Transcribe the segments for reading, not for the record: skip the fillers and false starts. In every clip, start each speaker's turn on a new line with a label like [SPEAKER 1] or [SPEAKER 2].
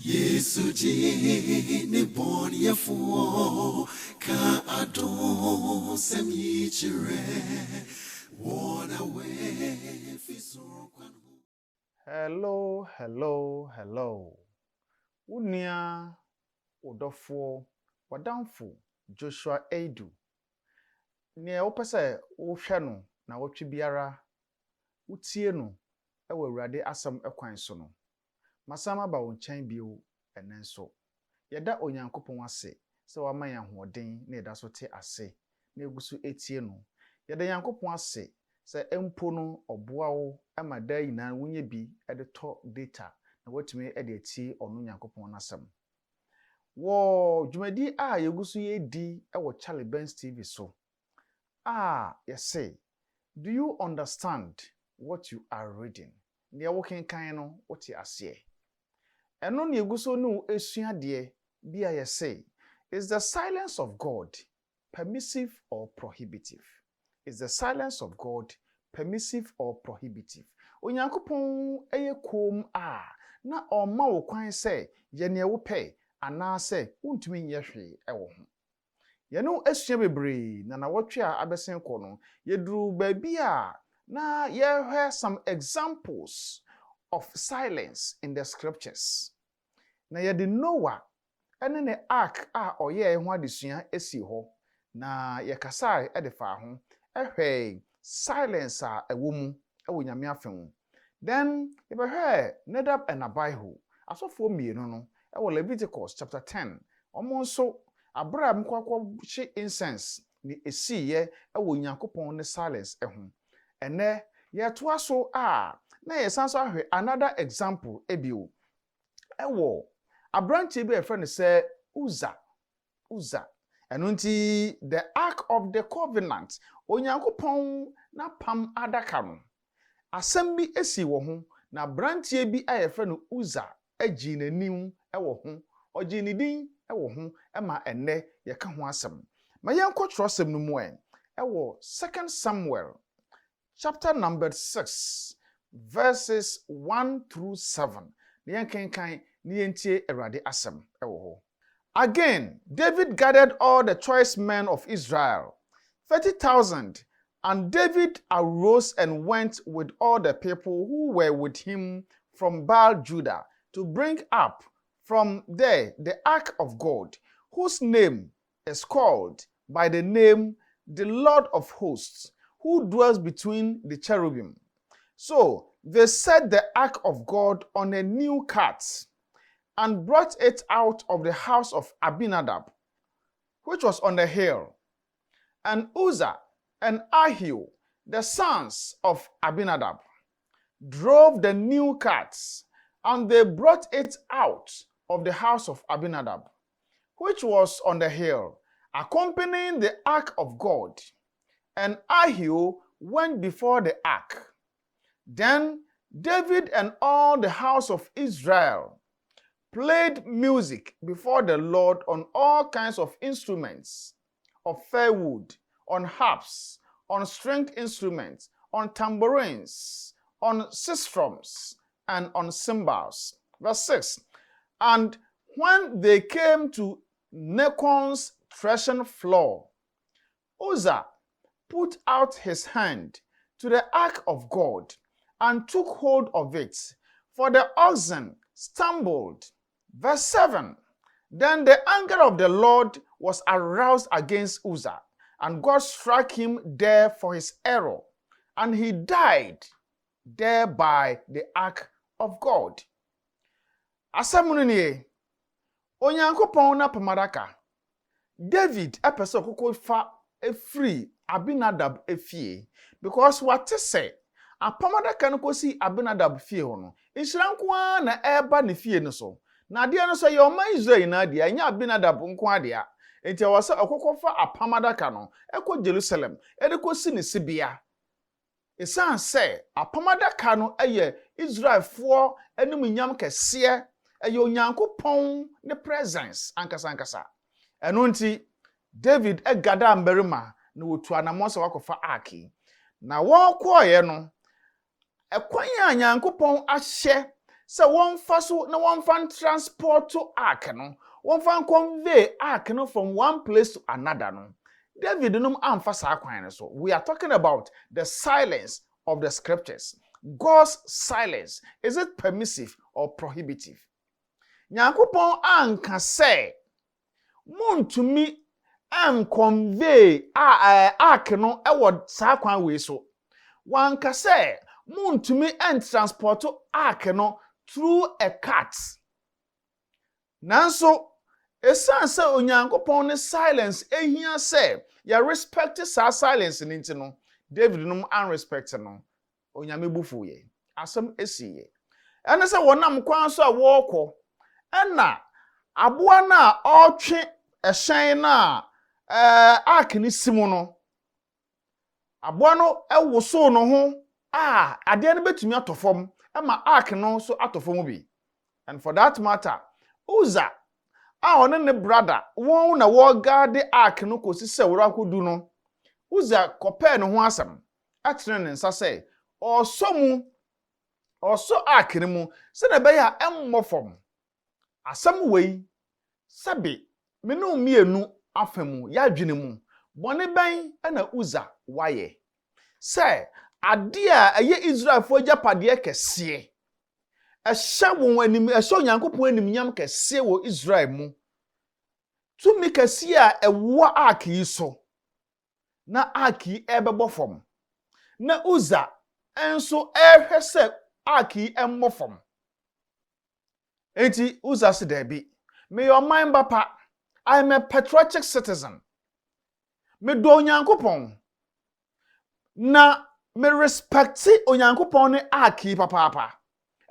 [SPEAKER 1] Yesu jini boni yefuo ka adon semichire wana we fisoro kwanu.
[SPEAKER 2] Hello. Unia odofo wadamfo Joshua Edu. Ne opese wo hwe no na wotwe biara utie no ewa Awurade asam ekwan so no. Masama ba wo nkyɛn bio enenso. Yɛda Onyankopɔn ase sɛ wama yɛn ahoɔden na yɛda so te ase na eguso etie no. Yɛda Nyankopɔn ase sɛ empo no ɔboa wo ama da nyinaa wonye bi de tɔ data na watumi de atie ɔno Nyankopɔn n'asɛm. Wo dwumadi a yeguso yɛdi wɔ Charlie Benz TV so. Yes. Do you understand what you are reading? Nea wo kenkan no wote ase. Eno ne yeguso no esua de bia yɛse is the silence of God permissive or prohibitive? Is the silence of God permissive or prohibitive? Onyankopɔn eye kom na ɔma wo kwan sɛ ye ne wo pɛ ana sɛ untumi nyɛ hwe ɛwɔ ho. Ye no esua bebre na wotwe a abɛsen kɔ no yeduru baabi a na ye hear some examples of silence in the scriptures. Na ye de Noah ene ne ark a oye ho adesua esi ho na ye kasa e de fa ho ehwe silence a ewo mu ewo nyame afem. Then ye behwe Nadab and Abihu asofo mienu no ewo Leviticus chapter 10 omo nso Abraham kwakwo hye incense ni esiye ewo Nyankopɔn ne silence eho. Ene ye toa so na ye sanso ahwe another example ebio ewo abranche bi efe ne se Uza eno nti the ark of the covenant Onyankopɔn na pam adaka no asɛm bi esi wo ho na branche bi ayefe no Uza agi nanim ewo ho ogi ne din ewo ho ema enne ye ka ho asɛm ma yenkɔtro asɛm no mu ewo 2 Samuel chapter number 6 verses 1 through 7. Niyenkenkan niyentie Awurade asem ewo ho. Again, David gathered all the choice men of Israel, 30,000, and David arose and went with all the people who were with him from Baal Judah to bring up from there the ark of God, whose name is called by the name the Lord of hosts, who dwells between the cherubim. So they set the ark of God on a new cart and brought it out of the house of Abinadab, which was on the hill. And Uzzah and Ahio, the sons of Abinadab, drove the new carts, and they brought it out of the house of Abinadab, which was on the hill, accompanying the ark of God. And Ahio went before the ark. Then David and all the house of Israel played music before the Lord on all kinds of instruments of fir wood, on harps, on stringed instruments, on tambourines, on sistrums, and on cymbals. Verse 6. And when they came to Nacon's threshing floor, Uzzah put out his hand to the ark of God and took hold of it, for the oxen stumbled. Verse 7. Then the anger of the Lord was aroused against Uzzah, and God struck him there for his error, and he died there by the ark of God. Asamunini, Onyankopɔn na pamadaka, David epese okoko fa free Abinadab efie, because what to say apamadaka no kosi Abinadab fie ho no nhira nko na eba ne fie no so na de no so ye oma Israel na de anya Abinadab nko ade a enti wose okokofa apamadaka no ekọ Jerusalem de kosi ne sibia esan se apamadaka no eye Israelfo anim nyam kese eye Onyankopɔn ne presence ankasa eno nti David egada mberima na wotu anamose wakofa arki na wo koye no ekwan a Nyankopɔn ahye So one faso na one fan transport to ark no. One fan convey ark no from one place to another no. David num amfa saa kwan no so. We are talking about the silence of the scriptures. God's silence. Is it permissive or prohibitive? Nyankopon anka say montumi convey ark no ewo saa kwan we so. Wanka say montumi transport ark no through a cat. Nanso esan say onyankopon ne silence ehia say ya respect sa silence ni nti no David num unrespect no onyame bufu ye asem esiye ene say wonam kwan so a wokọ ena aboa na otwe ehyen na ark ni simu no aboa no ewoso no ho ade no betumi atofom ema ark no so atofom bi. And for that matter Uza one ne brother won na wo guard ark no kosi se wura kodu no Uza kopɛ ne ho asem atrene ne nsa sɛ ɔsɔ ark ne mu se na be ya emmofom asem wei sabe me no mienu afamu ya dwene mu bone ban na Uza waye se ade a eye Israelfo japade kese ehya won anim ehya Onyankopon anim nyam kese wo Israel mu tumi kese a ewo ark yi so na ark yi ebebofom na Uza enso ehwese ark yi emmofom enti Uza se debi me your mind papa I'm a patriotic citizen me do Onyankopon na me respect Onyankopon ne ark yi papa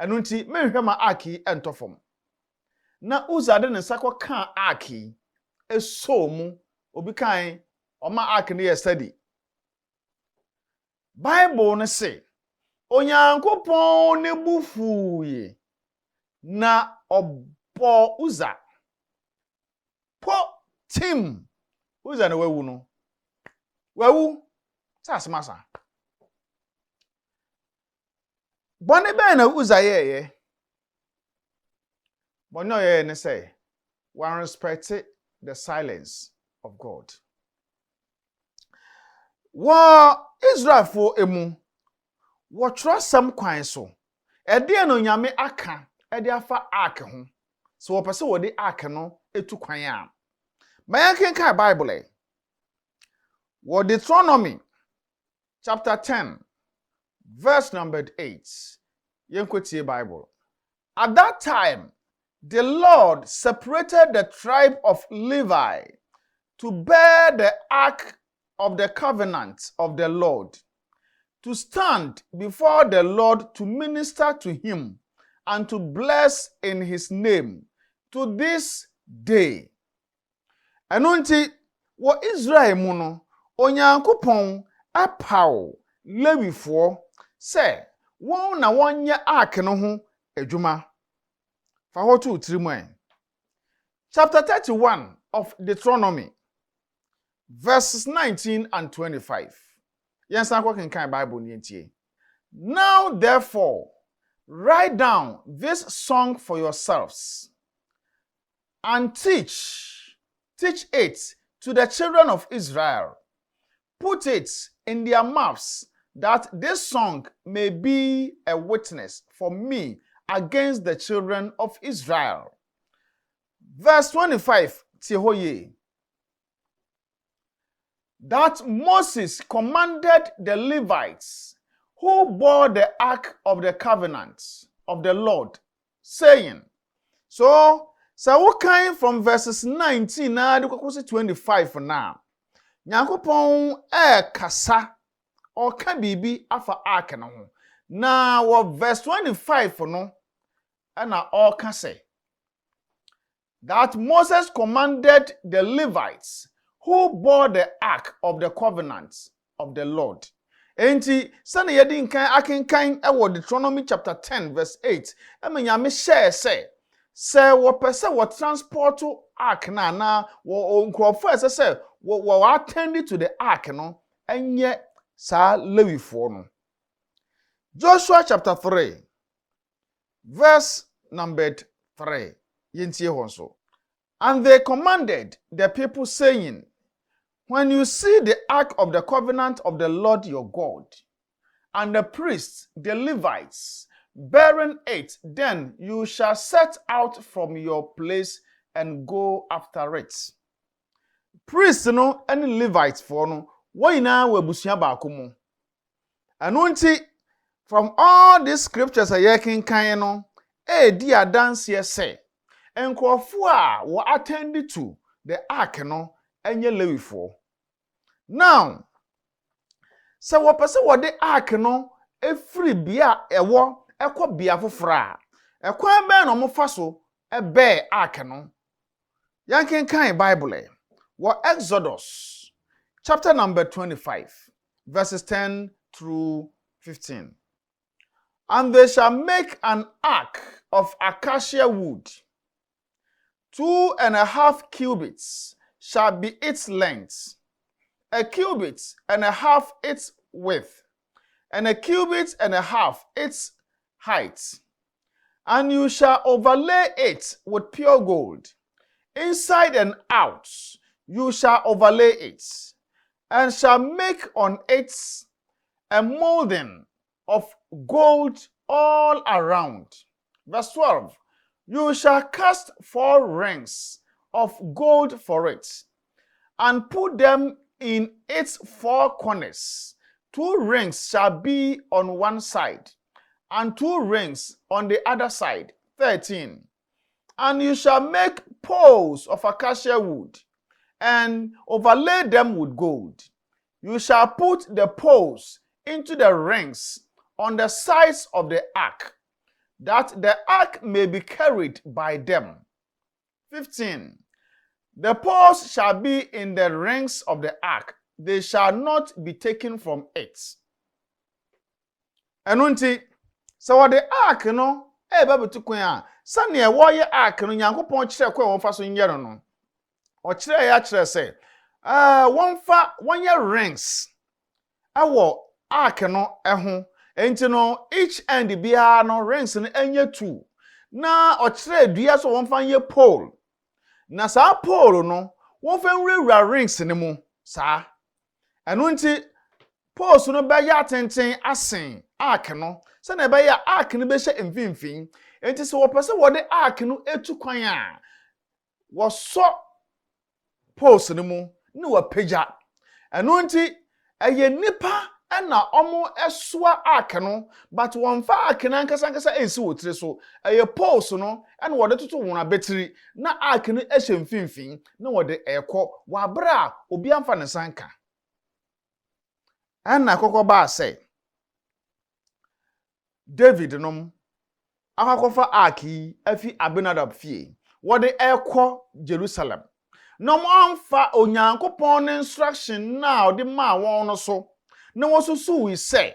[SPEAKER 2] enu nti me hwɛ ma ark yi entofom na Uza de ne sakọ kan ark yi eso mu obi kan oma ark ne ye study Bible ne say Onyankopon ne bufuye na obo Uza po tim Uza ne wawu no wawu sasemasa bone ben na Uza ye bonyo ye ne say one respect the silence of God. Wa Israel for emu wo trusam kwan so ede no nyame aka ede afa ark ho so wo pese wo de ark no etu kwan a mayan kenkan Bible wo Deuteronomy chapter 10 verse number 8 yenkwetie Bible. At that time the Lord separated the tribe of Levi to bear the ark of the covenant of the Lord, to stand before the Lord to minister to him and to bless in his name to this day. Enunti wo Israel mu no Onyankopon apaw Lewifo se won na wonye ark no ho adwuma. Chapter 31 of Deuteronomy, verses 19 and 25. Bible. Now therefore, write down this song for yourselves and teach it to the children of Israel. Put it in their mouths, that this song may be a witness for me against the children of Israel. Verse 25, Tihoye. That Moses commanded the Levites who bore the ark of the covenant of the Lord, saying, so we came from verses 19 now to 25 for now. Nyankopon kasa or ka bibi afa ark na ho. Now, verse 25 for no, and all can say that Moses commanded the Levites who bore the ark of the covenant of the Lord. Enti, sane yedin kan akenkan ewo Deuteronomy chapter 10 verse 8. Nyame share say wo pese wo transport ark na wo nkrofo say wo attend to the ark no enye sa Lewifo no. Joshua chapter 3 Verse number 3. Yintie honso. And they commanded the people, saying, when you see the ark of the covenant of the Lord your God, and the priests, the Levites, bearing it, then you shall set out from your place and go after it. Priests no and Levites for no, why na wabusua baako mu. Ɛno nti, from all these scriptures a yɛkenkan no, di adanseɛ sɛ, nkurɔfo a wɔ attend to the ark no, ɛnyɛ Lewifoɔ. Now, sɛ wɔpɛ sɛ wɔde ark no efiri bia ɛwɔ ɛkɔ bia foforɔ a, ɛkwan bɛn na ɔmo fa so ɛbɛɛ ark no. Yɛnkenkan Bible wɔ Exodus chapter number 25 verses 10 through 15. And they shall make an ark of acacia wood. 2.5 cubits shall be its length, 1 cubit and a half its width, and 1.5 cubits its height. And you shall overlay it with pure gold. Inside and out you shall overlay it, and shall make on it a molding of gold all around. Verse 12. You shall cast 4 rings of gold for it, and put them in its 4 corners. 2 rings shall be on one side, and 2 rings on the other side. 13. And you shall make poles of acacia wood, and overlay them with gold. You shall put the poles into the rings on the sides of the ark, that the ark may be carried by them. 15. The poles shall be in the rings of the ark, they shall not be taken from it. Ɛno nti, sɛ wɔde ark no ɛba betu kwan a, sɛnea wɔyɛ ark no Nyankopɔn kyerɛ kwan wɔn fa so nyɛ no no. Ɔkyerɛ ya kyerɛ sɛ, wɔnyɛ rings ɛwɔ ark no ɛho. Enti no each end biara no rings no enye 2. Na ɔkyerɛ dua so wɔn fa nyɛ pole. Na saa pole no, wɔn fa nwurawura rings ne mu saa. Ɛno nti poles no bɛyɛ atenten asen ark no. Sɛ na ɛbɛyɛ ark no bɛhyɛ mfimfin. Enti sɛ wɔpɛ sɛ wɔde ark no etu kwan a, wɔsɔ poles no mu na wɔpagya. Ɛno nti ɛyɛ nipa ɛna ɔmo ɛsoa ark no, but wɔn fa ark no ankasa ensi wotire so. Ɛyɛ poles no ɛna wɔde toto wɔn abetiri na ark no ɛhyɛ mfimfin na wɔde ɛkɔ wabra obi amfa ne sanka. Ɛna kɔkɔ ba sɛ David nom akɔkɔfa ark yi afi Abinadab fie. Wɔde ɛkɔ Jerusalem. Na mo amfa Onyankopɔn ne instruction na ɔde ma wɔn no so. Na wɔsusu wi sɛ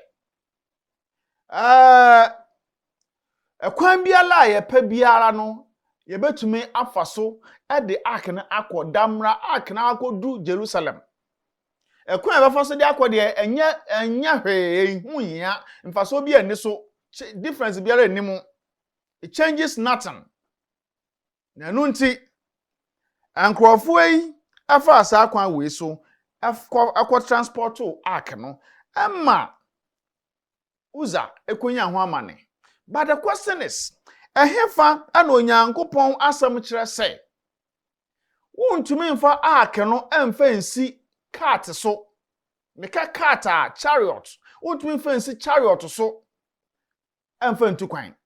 [SPEAKER 2] ɛkwan biara a yɛpɛ biara no yɛbɛtumi afa so ɛde ark no akɔ damra ark no akɔdu Jerusalem. Ɛkwan a yɛbɛfa so de akɔ de ɛnyɛ hwee hu hia mfaso bi ani so difference biara ani mu. It changes nothing. Na ɛno nti ankrɔfo yi afa asa kwan wei so akɔ transport to ark no emma uza ekonya ho amane. But the question is, ehefa ana Onyankopɔn asɛm kyerɛ sɛ wontumi mfa ark no emfa nsi cart so. Meka cart a chariot. Wontumi mfa nsi chariot so emfa ntu kwan.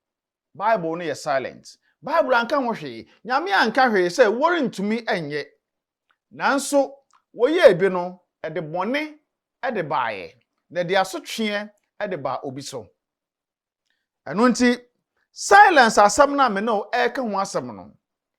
[SPEAKER 2] Bible no yɛ silent. Bible anka ho hwee. Nyame anka hwee sɛ worintumi enye. Nanso woyɛ ebi no ɛde bɔne ɛde baaye. Na de asotwe ɛde ba obi so. Ɛno nti silence asɛm na me no ɛka ho asɛm no.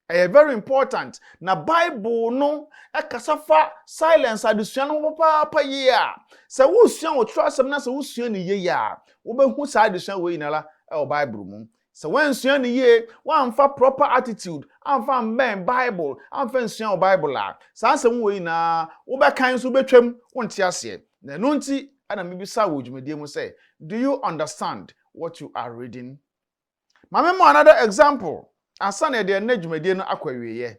[SPEAKER 2] Ɛyɛ very important. Na Bible no ɛkasa fa silence adesua no papa yie a. Sɛ wo sua wo tro asɛm na sɛ wo sua ne yie a, wo behu saa adesua wo yinala ɛwɔ Bible mu. Sɛ wansua ne yie, wamfa proper attitude, amfa mbɛn Bible, amfa nsua wo Bible a, saa asɛm wo yina wo bɛkan so betwam wonte ase. Na ɛno nti ana mebisa wo dwumadie mu sɛ, do you understand what you are reading? Mame mo another example. Asane de nedwumadi no akwawiye.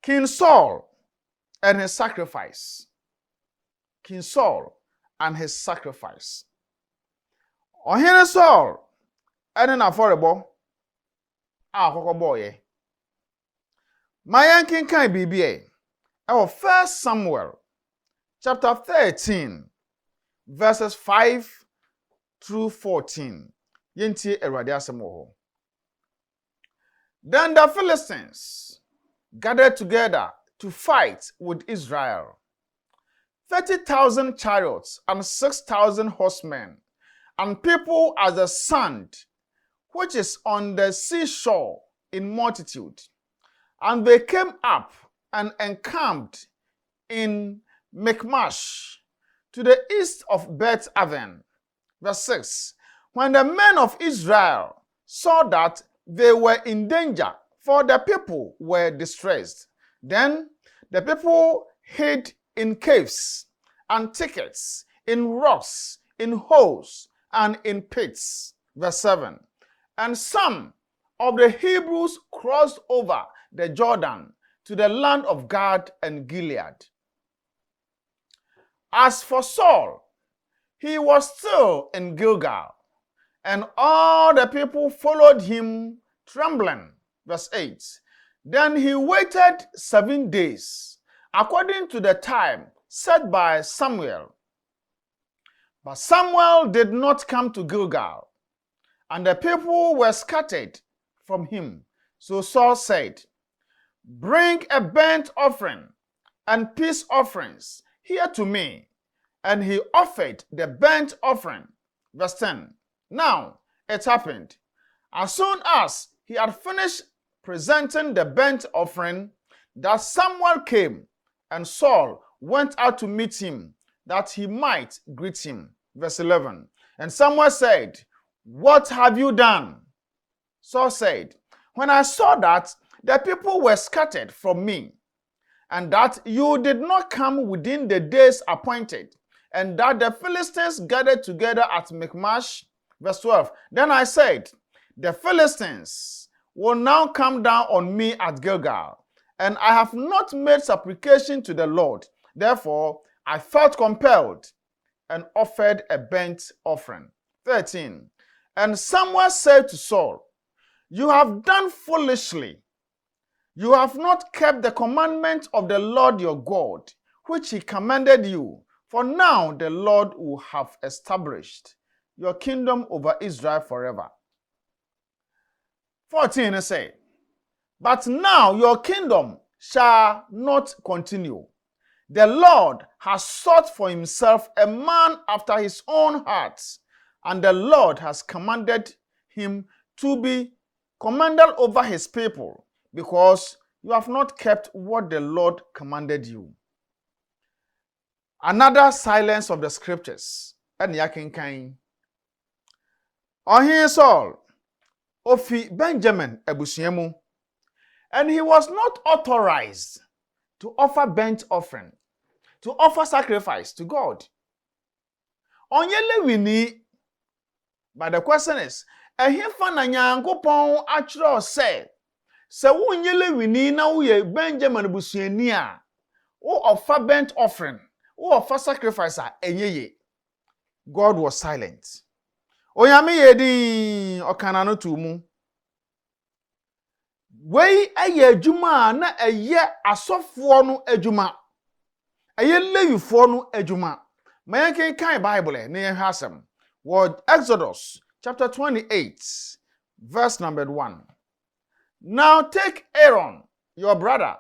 [SPEAKER 2] King Saul and his sacrifice. King Saul and his sacrifice. Ohene Saul ene na forebo a kokobọ ye. Mayan kinkan bibie. Our 1 Samuel chapter 13 verses 5 through 14. Yenti Erade asem wo ho. Then the Philistines gathered together to fight with Israel. 30,000 chariots and 6,000 horsemen, and people as the sand which is on the seashore in multitude. And they came up and encamped in Michmash to the east of Beth Aven. Verse 6. When the men of Israel saw that they were in danger, for the people were distressed, then the people hid in caves and thickets, in rocks, in holes, and in pits. Verse 7. And some of the Hebrews crossed over the Jordan to the land of Gad and Gilead. As for Saul, he was still in Gilgal, and all the people followed him trembling. Verse 8. Then he waited 7 days, according to the time set by Samuel. But Samuel did not come to Gilgal, and the people were scattered from him. So Saul said, "Bring a burnt offering and peace offerings here to me." And he offered the burnt offering. Verse 10. Now it happened, as soon as he had finished presenting the burnt offering, that Samuel came, and Saul went out to meet him, that he might greet him. Verse 11. And Samuel said, "What have you done?" Saul said, "When I saw that the people were scattered from me, and that you did not come within the days appointed, and that the Philistines gathered together at Michmash." Verse 12. Then I said, "The Philistines will now come down on me at Gilgal, and I have not made supplication to the Lord. Therefore, I felt compelled and offered a burnt offering." 13. And Samuel said to Saul, "You have done foolishly. You have not kept the commandment of the Lord your God, which he commanded you. For now the Lord will have established your kingdom over Israel forever." 14 say, "But now your kingdom shall not continue. The Lord has sought for himself a man after his own heart, and the Lord has commanded him to be commander over his people, because you have not kept what the Lord commanded you." Another silence of the scriptures. And yakinkan. Ohin Saul, Ofi Benjamin ebusuamu, and he was not authorized to offer burnt offering, to offer sacrifice to God. Onye Lewini, but the question is, ehefa na Nyankopon atwere say, se wo nye Lewini na wo ye Benjamin ebusuani a, wo offer burnt offering, wo offer sacrifice a enyeye. God was silent. Oyame yedi okana no to mu. Wei eye adwuma na eye asofo no adwuma. Eye lewifo no adwuma. Mayanke kan Bible na ye hasem. Word Exodus chapter 28 verse number 1. Now take Aaron your brother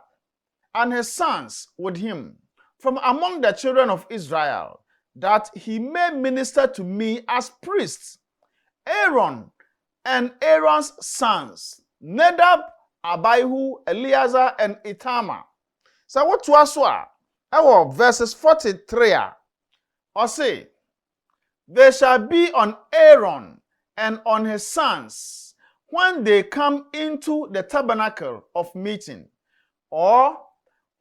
[SPEAKER 2] and his sons with him from among the children of Israel, that he may minister to me as priests. Aaron and Aaron's sons, Nadab, Abihu, Eleazar, and Itamar. So what was our verses 43 or say, they shall be on Aaron and on his sons when they come into the tabernacle of meeting, or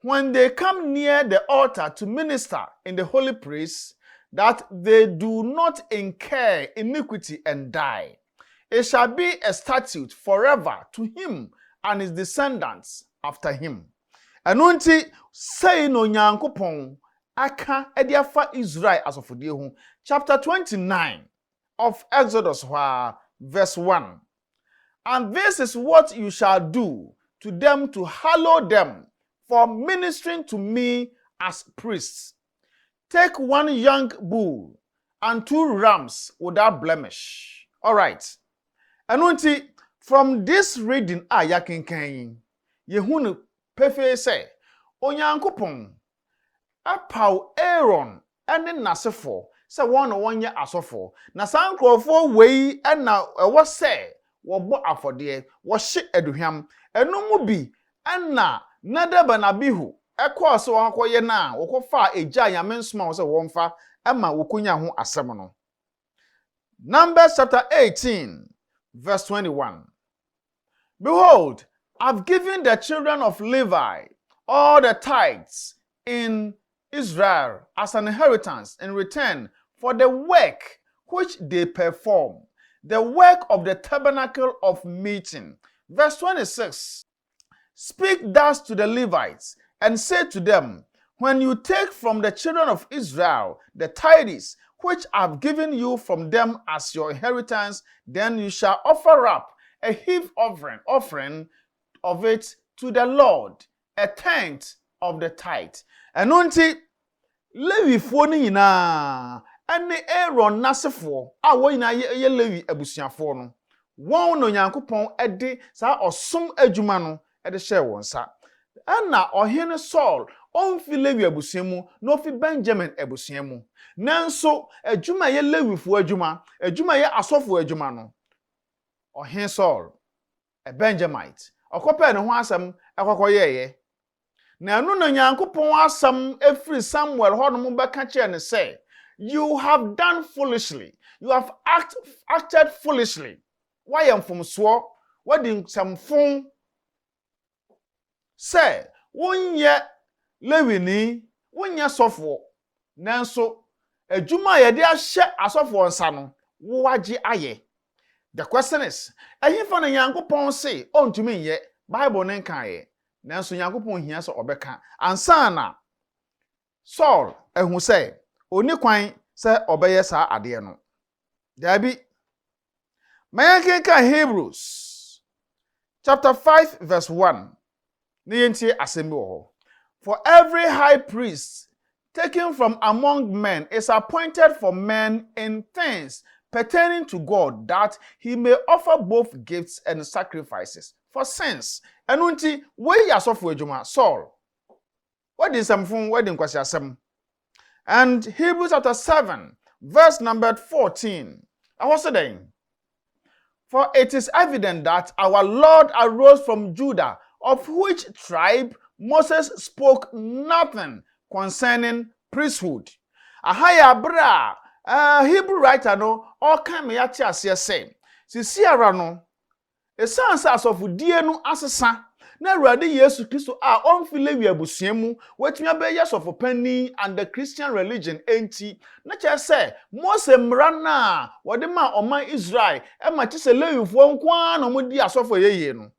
[SPEAKER 2] when they come near the altar to minister in the holy place, that they do not incur iniquity and die. It shall be a statute forever to him and his descendants after him. Ɛno nti sei no Nyankopɔn aka edi afa Israel asofodie ho. Chapter 29 of Exodus verse 1. And this is what you shall do to them to hallow them for ministering to me as priests. Take one young bull and 2 rams without blemish. All right. Ɛno nti from this reading yakenkan yehunu pefe say Onyankopɔn apaw Aaron ene nasefo sɛ wɔn na wɔnyɛ asɔfo na saa nkrɔfo wei na ɛwɔ sɛ wɔbɔ afɔdeɛ wɔhye aduhwam ɛno mu bi na Nadab na Abihu ɛkɔɔ sɛ wɔakɔyɛ na wɔkɔfa egya nyame nsoma wɔ sɛ wɔmfa ɛma wɔkonya ho asɛm no. Numbers chapter 18 verse 21. Behold, I've given the children of Levi all the tithes in Israel as an inheritance in return for the work which they perform, the work of the tabernacle of meeting. Verse 26. Speak thus to the Levites and say to them, when you take from the children of Israel the tithes which I've given you from them as your inheritance, then you shall offer up a heave offering of it to the Lord, a tenth of the tithe. Ɛno nti Lewifoɔ no nyinaa ɛne Aaron nasefo a wɔn nyinaa yɛ Lewi abusuafoɔ no wɔn no Nyankopɔn ɛde saa ɔsom adwuma no ɛde hyɛ wɔn nsa. Ɛna ɔhene Saul ɔmfi Lewi abusua mu na ɔfi Benjamin abusua mu. Nanso adwuma yɛ Lewifoɔ adwuma yɛ asɔfo adwuma no ɔhene Saul a Benjamite ɔkɔpɛ ne ho asɛm ɛkɔkɔyɛɛ. Na ɛno na Nyankopɔn asɛm efiri Samuel hɔ no mu bɛka kyerɛ ne sɛ, you have done foolishly, you have acted foolishly. Wayɛ mfomsoɔ, wadi nsɛmfo sɛ wonyɛ Lewini, wonyɛ sɔfo. Nanso adwuma yɛde ahyɛ asɔfo nsa no wagye ayɛ. The question is, ɛhefa na Nyankopɔn se ontumi nyɛ Bible ne nkae. Nanso Nyankopɔn hia sɛ ɔbɛka ansa na Saul ehu sɛ oni kwan sɛ ɔbɛyɛ saa ade no. Dabi Mayankenka Hebrews chapter 5 verse 1. Ne yentie asɛm bi wɔ hɔ. For every high priest taken from among men is appointed for men in things pertaining to God, that he may offer both gifts and sacrifices for sins. Ɛno nti wey asɔfo adwuma Saul. What is something wedding kwasi asɛm? And Hebrews chapter 7 verse number 14. Ɛhɔ sɛ den. For it is evident that our Lord arose from Judah, of which tribe Moses spoke nothing concerning priesthood. Ahaya bra Hebrew writer no all kan me yate ase say. Sisiara no esanse asofodie no asesa na Awurade Yesu Kristo a onfi Lewi abusua mu watumi abɛyɛ asofopani and the Christian religion enti na kyerɛ sɛ Mose mmara na wɔde ma ɔman Israel ɛma kyerɛ sɛ Lewifoɔ nkoa na ɔmo di asofo yeye no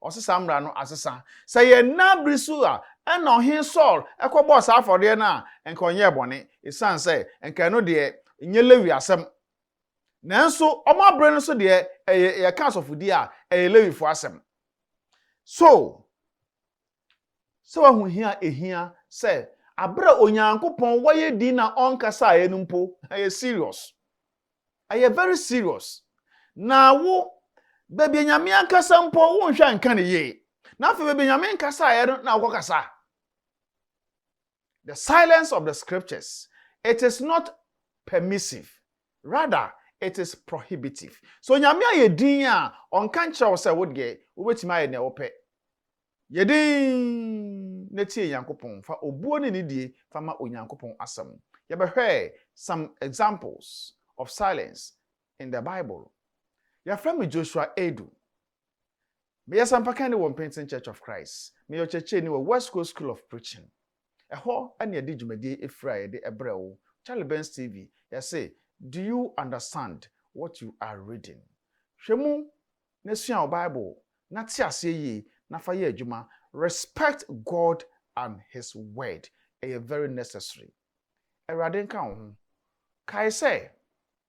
[SPEAKER 2] ɔsesa mmara no asesa sɛ yɛ nabrisu a ɛna ɔhen Saul ɛkɔbɔ saa afɔdeɛ na enka ɔnyɛ bɔne esanse enka no de nye Lewi asɛm. Nanso ɔmo abre no so de yɛ ka asofodie a ɛyɛ Lewifo asɛm. So wahu hia ehia say abra Onyankopɔn waye di na onkasa aye no mpo aye serious. Aye very serious. Na wo bebe nyame ankasa mpo wo nhwa nka ne ye. Na afi bebe nyame ankasa aye no na wokasa. The silence of the scriptures, it is not permissive. Rather, it is prohibitive. So nyame aye din a onka nkyerɛ wo sɛ wo de wobetimi aye ne wo pɛ. Yedin netie Nyankopɔn fa obuo ne nidie fa ma Onyankopɔn asɛm. Yɛbɛhwɛ some examples of silence in the Bible. Your friend Joshua Edu. Me yasampaka ne wɔ Pentecost Church of Christ. Me yo cheche ni wɔ West Coast School of Preaching. Ɛhɔ ane yɛde dwumadie efra yɛde ɛbrɛ wo. Charlie Benz TV. Say, do you understand what you are reading? hwemu na sua Bible na te ase yi na fa ye adwuma. Respect God and his word. It is very necessary. Erade nka ho. Kai say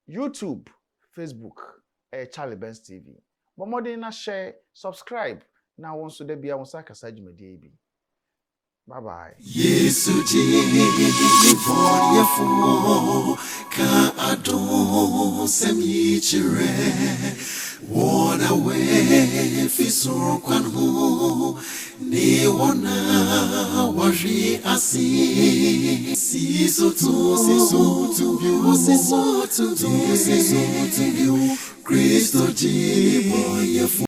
[SPEAKER 2] YouTube, Facebook, Charlie Benz TV. Bomode na share, subscribe. Na won so da bia won sa kasa dwumade bi. Bye bye.
[SPEAKER 1] Yesu jini bonyefo ka adon semi chire wona we fisoro kwan ho ni wona waji asi si so to you Christo jini bonyefo